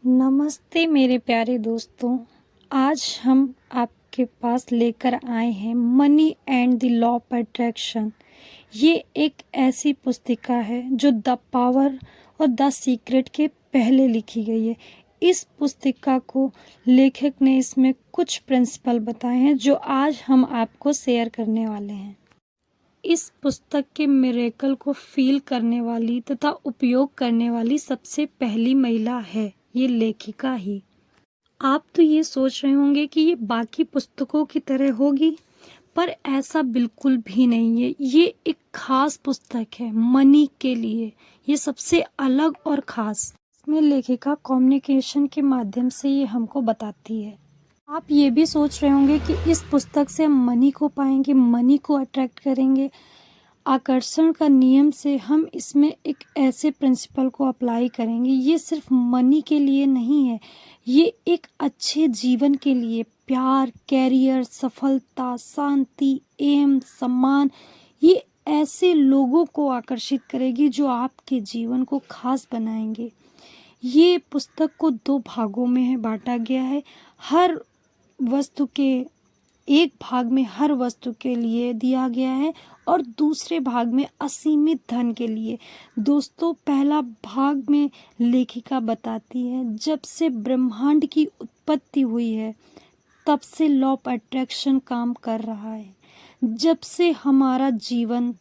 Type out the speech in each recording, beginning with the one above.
नमस्ते मेरे प्यारे दोस्तों। आज हम आपके पास लेकर आए हैं money and the law of attraction. ये एक ऐसी पुस्तिका है जो द पावर और द सीक्रेट के पहले लिखी गई है। इस पुस्तिका को लेखक ने इसमें कुछ प्रिंसिपल बताए हैं जो आज हम आपको शेयर करने वाले हैं। इस पुस्तक के मिरेकल को फील करने वाली तथा उपयोग करने वाली सबसे पहली महिला है ये लेखिका ही। आप तो ये सोच रहे होंगे कि ये बाकी पुस्तकों की तरह होगी, पर ऐसा बिल्कुल भी नहीं है। ये एक खास पुस्तक है मनी के लिए। ये सबसे अलग और खास। इसमें लेखिका कम्युनिकेशन के माध्यम से ये हमको बताती है। आप ये भी सोच रहे होंगे कि इस पुस्तक से हम मनी को पाएंगे, मनी को अट्रैक्ट करेंगे। आकर्षण का नियम से हम इसमें एक ऐसे प्रिंसिपल को अप्लाई करेंगे। ये सिर्फ मनी के लिए नहीं है, ये एक अच्छे जीवन के लिए, प्यार, कैरियर, सफलता, शांति, एम, सम्मान, ये ऐसे लोगों को आकर्षित करेगी जो आपके जीवन को खास बनाएंगे। ये पुस्तक को 2 भागों में बांटा गया है। हर वस्तु के एक भाग में हर वस्तु के लिए दिया गया है और दूसरे भाग में असीमित धन के लिए। दोस्तों, पहला भाग में लेखिका बताती है जब से ब्रह्मांड की उत्पत्ति हुई है तब से लॉ ऑफ अट्रैक्शन काम कर रहा है। जब से हमारा जीवन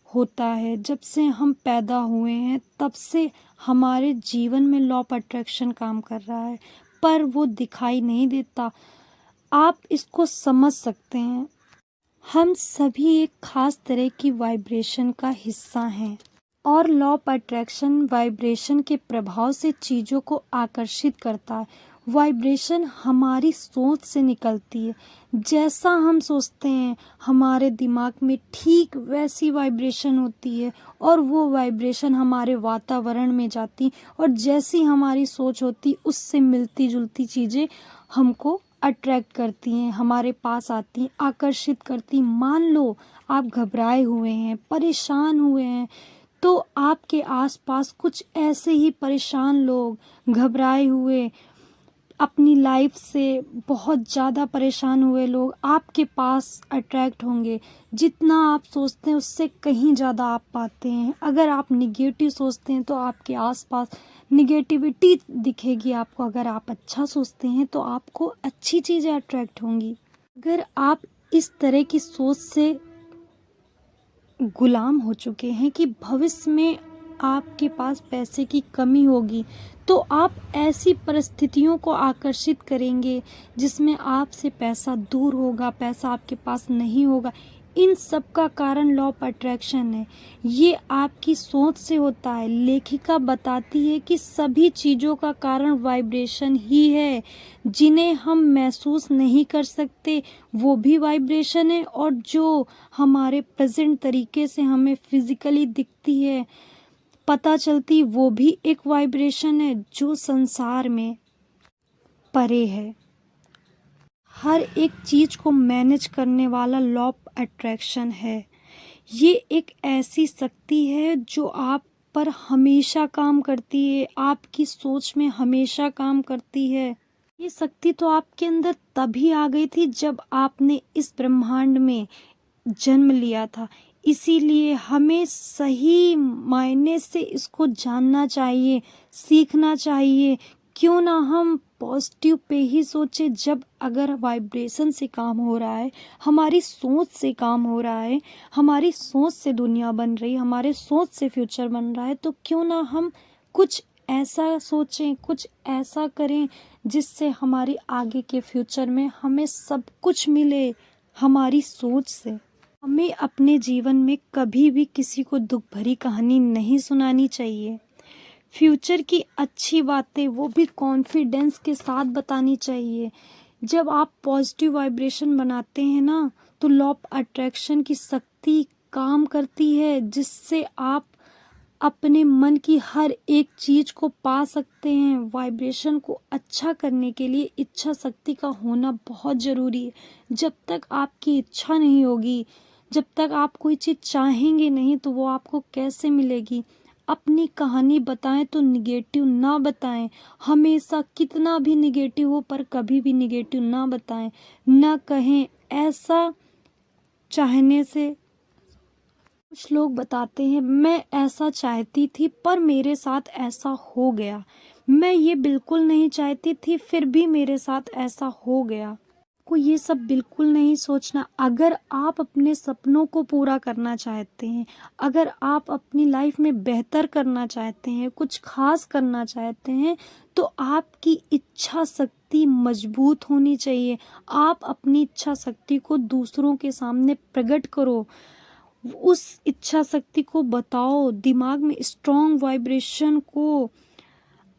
होता है, जब से हम पैदा हुए हैं, तब से हमारे जीवन में लॉ ऑफ अट्रैक्शन काम कर रहा है, पर वो दिखाई नहीं देता। आप इसको समझ सकते हैं। हम सभी एक खास तरह की वाइब्रेशन का हिस्सा हैं और लॉ ऑफ अट्रैक्शन वाइब्रेशन के प्रभाव से चीज़ों को आकर्षित करता है। वाइब्रेशन हमारी सोच से निकलती है। जैसा हम सोचते हैं हमारे दिमाग में ठीक वैसी वाइब्रेशन होती है और वो वाइब्रेशन हमारे वातावरण में जाती, और जैसी हमारी सोच होती उससे मिलती जुलती चीज़ें हमको अट्रैक्ट करती हैं, हमारे पास आती हैं, आकर्षित करती। मान लो आप घबराए हुए हैं, परेशान हुए हैं, तो आपके आसपास कुछ ऐसे ही परेशान लोग, घबराए हुए, अपनी लाइफ से बहुत ज़्यादा परेशान हुए लोग आपके पास अट्रैक्ट होंगे। जितना आप सोचते हैं उससे कहीं ज़्यादा आप पाते हैं। अगर आप निगेटिव सोचते हैं तो आपके आसपास निगेटिविटी दिखेगी आपको। अगर आप अच्छा सोचते हैं तो आपको अच्छी चीज़ें अट्रैक्ट होंगी। अगर आप इस तरह की सोच से गुलाम हो चुके हैं कि भविष्य में आपके पास पैसे की कमी होगी, तो आप ऐसी परिस्थितियों को आकर्षित करेंगे जिसमें आपसे पैसा दूर होगा, पैसा आपके पास नहीं होगा। इन सब का कारण लॉ ऑफ अट्रैक्शन है। ये आपकी सोच से होता है। लेखिका बताती है कि सभी चीज़ों का कारण वाइब्रेशन ही है। जिन्हें हम महसूस नहीं कर सकते वो भी वाइब्रेशन है, और जो हमारे प्रेजेंट तरीके से हमें फिजिकली दिखती है, पता चलती, वो भी एक वाइब्रेशन है जो संसार में परे है। हर एक चीज को मैनेज करने वाला लॉ ऑफ अट्रैक्शन है। ये एक ऐसी शक्ति है जो आप पर हमेशा काम करती है, आपकी सोच में हमेशा काम करती है। ये शक्ति तो आपके अंदर तभी आ गई थी जब आपने इस ब्रह्मांड में जन्म लिया था। इसीलिए हमें सही मायने से इसको जानना चाहिए, सीखना चाहिए। क्यों ना हम पॉजिटिव पे ही सोचे। जब अगर वाइब्रेशन से काम हो रहा है, हमारी सोच से काम हो रहा है, हमारी सोच से दुनिया बन रही है, हमारे सोच से फ्यूचर बन रहा है, तो क्यों ना हम कुछ ऐसा सोचें, कुछ ऐसा करें जिससे हमारे आगे के फ्यूचर में हमें सब कुछ मिले हमारी सोच से। हमें अपने जीवन में कभी भी किसी को दुख भरी कहानी नहीं सुनानी चाहिए। फ्यूचर की अच्छी बातें वो भी कॉन्फिडेंस के साथ बतानी चाहिए। जब आप पॉजिटिव वाइब्रेशन बनाते हैं ना, तो लॉ ऑफ अट्रैक्शन की शक्ति काम करती है, जिससे आप अपने मन की हर एक चीज को पा सकते हैं। वाइब्रेशन को अच्छा करने के लिए इच्छा शक्ति का होना बहुत जरूरी है। जब तक आपकी इच्छा नहीं होगी, जब तक आप कोई चीज चाहेंगे नहीं, तो वो आपको कैसे मिलेगी। अपनी कहानी बताएं तो निगेटिव ना बताएं। हमेशा कितना भी निगेटिव हो पर कभी भी निगेटिव ना बताएं, ना कहें। ऐसा चाहने से कुछ लोग बताते हैं मैं ऐसा चाहती थी पर मेरे साथ ऐसा हो गया, मैं ये बिल्कुल नहीं चाहती थी फिर भी मेरे साथ ऐसा हो गया। को ये सब बिल्कुल नहीं सोचना। अगर आप अपने सपनों को पूरा करना चाहते हैं, अगर आप अपनी लाइफ में बेहतर करना चाहते हैं, कुछ खास करना चाहते हैं, तो आपकी इच्छा शक्ति मजबूत होनी चाहिए। आप अपनी इच्छा शक्ति को दूसरों के सामने प्रकट करो, उस इच्छा शक्ति को बताओ, दिमाग में स्ट्रॉन्ग वाइब्रेशन को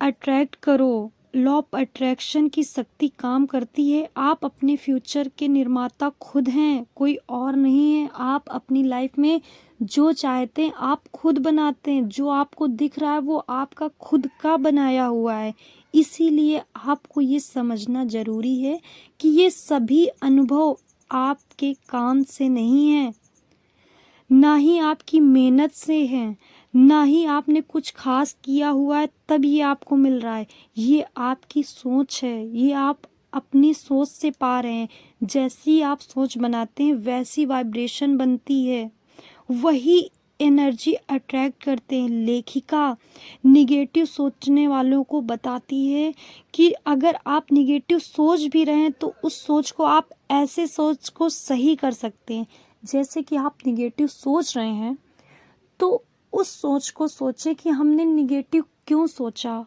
अट्रैक्ट करो। लॉ ऑफ अट्रैक्शन की शक्ति काम करती है। आप अपने फ्यूचर के निर्माता खुद हैं, कोई और नहीं है। आप अपनी लाइफ में जो चाहते हैं आप खुद बनाते हैं। जो आपको दिख रहा है वो आपका खुद का बनाया हुआ है। इसीलिए आपको ये समझना जरूरी है कि ये सभी अनुभव आपके काम से नहीं है, ना ही आपकी मेहनत से है, ना ही आपने कुछ खास किया हुआ है तब ये आपको मिल रहा है। ये आपकी सोच है, ये आप अपनी सोच से पा रहे हैं। जैसी आप सोच बनाते हैं वैसी वाइब्रेशन बनती है, वही एनर्जी अट्रैक्ट करते हैं। लेखिका निगेटिव सोचने वालों को बताती है कि अगर आप निगेटिव सोच भी रहे हैं तो उस सोच को आप ऐसे सोच को सही कर सकते हैं। जैसे कि आप निगेटिव सोच रहे हैं तो उस सोच को सोचें कि हमने निगेटिव क्यों सोचा,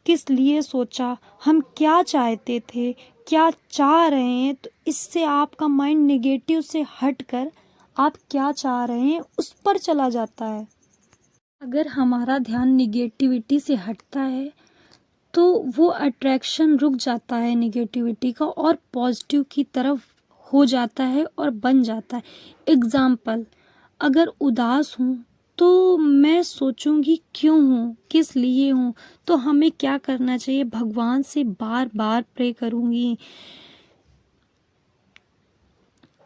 किस लिए सोचा, हम क्या चाहते थे, क्या चाह रहे हैं। तो इससे आपका माइंड निगेटिव से हटकर आप क्या चाह रहे हैं उस पर चला जाता है। अगर हमारा ध्यान निगेटिविटी से हटता है तो वो अट्रैक्शन रुक जाता है निगेटिविटी का और पॉजिटिव की तरफ हो जाता है और बन जाता है। एग्जाम्पल, अगर उदास हूँ तो मैं सोचूंगी क्यों हूँ, किस लिए हूँ। तो हमें क्या करना चाहिए, भगवान से बार बार प्रे करूंगी।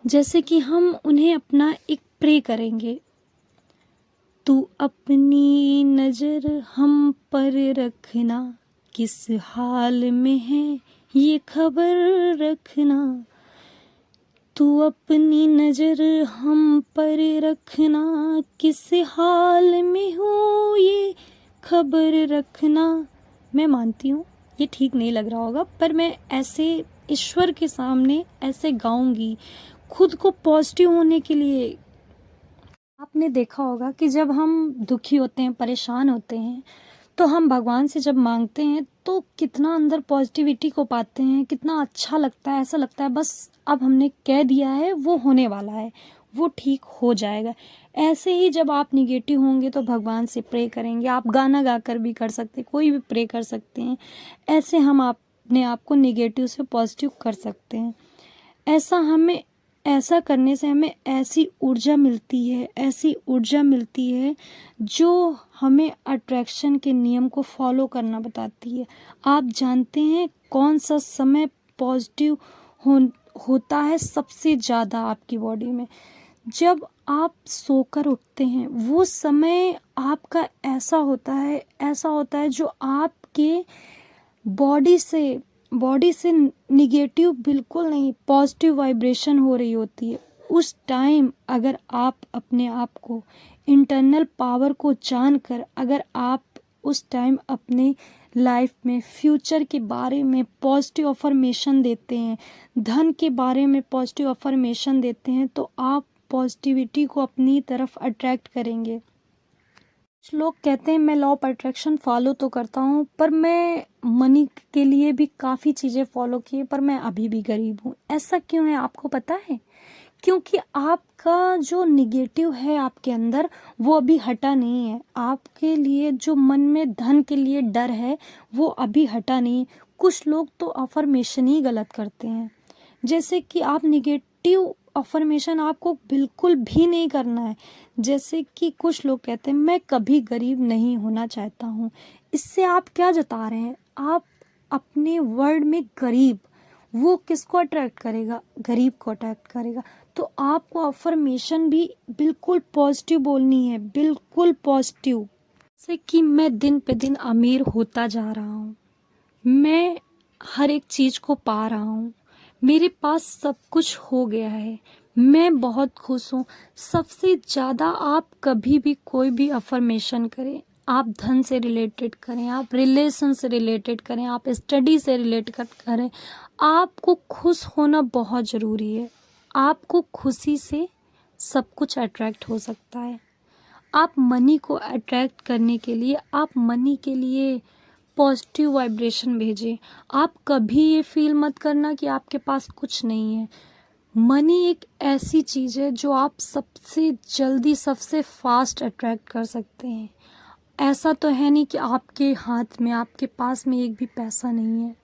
जैसे कि हम उन्हें अपना एक प्रे करेंगे, तू अपनी नजर हम पर रखना, किस हाल में है ये खबर रखना। तू अपनी नजर हम पर रखना, किस हाल में हो ये खबर रखना। मैं मानती हूँ ये ठीक नहीं लग रहा होगा पर मैं ऐसे ईश्वर के सामने ऐसे गाऊंगी खुद को पॉजिटिव होने के लिए। आपने देखा होगा कि जब हम दुखी होते हैं, परेशान होते हैं, तो हम भगवान से जब मांगते हैं तो कितना अंदर पॉजिटिविटी को पाते हैं, कितना अच्छा लगता है। ऐसा लगता है बस अब हमने कह दिया है वो होने वाला है, वो ठीक हो जाएगा। ऐसे ही जब आप निगेटिव होंगे तो भगवान से प्रे करेंगे। आप गाना गाकर भी कर सकते हैं, कोई भी प्रे कर सकते हैं। ऐसे हम अपने आप को निगेटिव से पॉजिटिव कर सकते हैं। ऐसा करने से हमें ऐसी ऊर्जा मिलती है, ऐसी ऊर्जा मिलती है जो हमें अट्रैक्शन के नियम को फॉलो करना बताती है। आप जानते हैं कौन सा समय पॉजिटिव होता है सबसे ज़्यादा आपकी बॉडी में? जब आप सोकर उठते हैं वो समय आपका ऐसा होता है जो आपके बॉडी से निगेटिव बिल्कुल नहीं, पॉजिटिव वाइब्रेशन हो रही होती है। उस टाइम अगर आप अपने आप को, इंटरनल पावर को जानकर अगर आप उस टाइम अपने लाइफ में फ्यूचर के बारे में पॉजिटिव अफर्मेशन देते हैं, धन के बारे में पॉजिटिव अफर्मेशन देते हैं, तो आप पॉजिटिविटी को अपनी तरफ अट्रैक्ट करेंगे। कुछ लोग कहते हैं मैं लॉ ऑफ अट्रैक्शन फॉलो तो करता हूँ पर मैं मनी के लिए भी काफ़ी चीज़ें फॉलो की है पर मैं अभी भी गरीब हूँ। ऐसा क्यों है आपको पता है? क्योंकि आपका जो निगेटिव है आपके अंदर वो अभी हटा नहीं है। आपके लिए जो मन में धन के लिए डर है वो अभी हटा नहीं। कुछ लोग तो अफर्मेशन ही गलत करते हैं। जैसे कि आप निगेटिव अफर्मेशन आपको बिल्कुल भी नहीं करना है। जैसे कि कुछ लोग कहते हैं मैं कभी गरीब नहीं होना चाहता हूँ। इससे आप क्या जता रहे हैं? आप अपने वर्ड में गरीब, वो किसको अट्रैक्ट करेगा? गरीब को अट्रैक्ट करेगा। तो आपको अफर्मेशन भी बिल्कुल पॉजिटिव बोलनी है, बिल्कुल पॉजिटिव। से कि मैं दिन पे दिन अमीर होता जा रहा हूँ, मैं हर एक चीज़ को पा रहा हूँ, मेरे पास सब कुछ हो गया है, मैं बहुत खुश हूँ। सबसे ज़्यादा आप कभी भी कोई भी अफर्मेशन करें, आप धन से रिलेटेड करें, आप रिलेशन से रिलेटेड करें, आप स्टडी से रिलेटेड करें, आपको खुश होना बहुत ज़रूरी है। आपको खुशी से सब कुछ अट्रैक्ट हो सकता है। आप मनी को अट्रैक्ट करने के लिए, आप मनी के लिए पॉजिटिव वाइब्रेशन भेजें। आप कभी ये फील मत करना कि आपके पास कुछ नहीं है। मनी एक ऐसी चीज़ है जो आप सबसे जल्दी, सबसे फास्ट अट्रैक्ट कर सकते हैं। ऐसा तो है नहीं कि आपके हाथ में, आपके पास में एक भी पैसा नहीं है।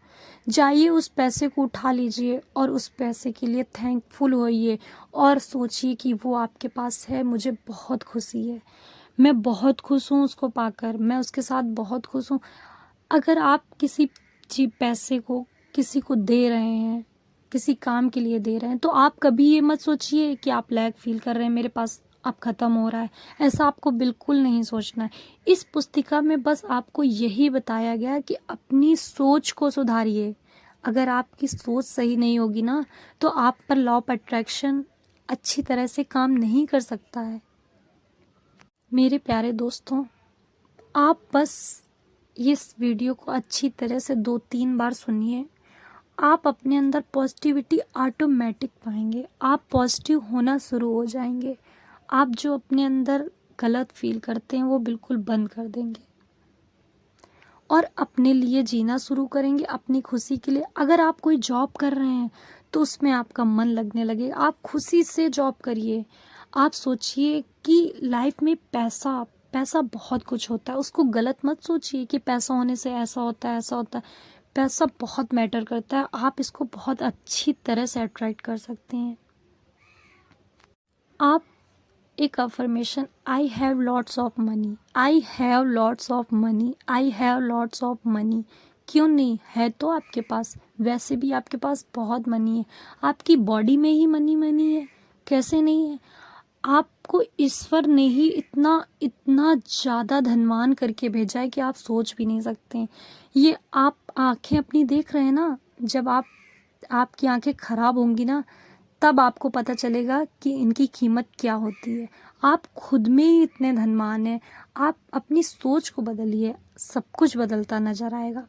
जाइए, उस पैसे को उठा लीजिए और उस पैसे के लिए थैंकफुल होइए और सोचिए कि वो आपके पास है, मुझे बहुत खुशी है, मैं बहुत खुश हूँ उसको पाकर, मैं उसके साथ बहुत खुश हूँ। अगर आप किसी चीज पैसे को किसी को दे रहे हैं, किसी काम के लिए दे रहे हैं, तो आप कभी ये मत सोचिए कि आप लैक फील कर रहे हैं, मेरे पास अब ख़त्म हो रहा है। ऐसा आपको बिल्कुल नहीं सोचना है। इस पुस्तिका में बस आपको यही बताया गया है कि अपनी सोच को सुधारिए। अगर आपकी सोच सही नहीं होगी ना, तो आप पर लॉ ऑफ अट्रैक्शन अच्छी तरह से काम नहीं कर सकता है। मेरे प्यारे दोस्तों, आप बस इस वीडियो को अच्छी तरह से 2-3 बार सुनिए। आप अपने अंदर पॉजिटिविटी ऑटोमेटिक पाएंगे। आप पॉजिटिव होना शुरू हो जाएंगे। आप जो अपने अंदर गलत फील करते हैं वो बिल्कुल बंद कर देंगे और अपने लिए जीना शुरू करेंगे, अपनी खुशी के लिए। अगर आप कोई जॉब कर रहे हैं तो उसमें आपका मन लगने लगेगा। आप खुशी से जॉब करिए। आप सोचिए कि लाइफ में पैसा पैसा बहुत कुछ होता है, उसको गलत मत सोचिए कि पैसा होने से ऐसा होता है, ऐसा होता है। पैसा बहुत मैटर करता है। आप इसको बहुत अच्छी तरह से अट्रैक्ट कर सकते हैं। आप एक affirmation, I have lots of money, I have lots of money, I have lots of money. क्यों नहीं है? तो आपके पास, वैसे भी आपके पास बहुत मनी है। आपकी बॉडी में ही मनी मनी है, कैसे नहीं है? आपको ईश्वर ने ही इतना इतना ज़्यादा धनवान करके भेजा है कि आप सोच भी नहीं सकते हैं। ये आप आंखें अपनी देख रहे हैं ना, जब आपकी आंखें खराब होंगी ना, तब आपको पता चलेगा कि इनकी कीमत क्या होती है। आप खुद में ही इतने धनवान हैं। आप अपनी सोच को बदलिए, सब कुछ बदलता नजर आएगा।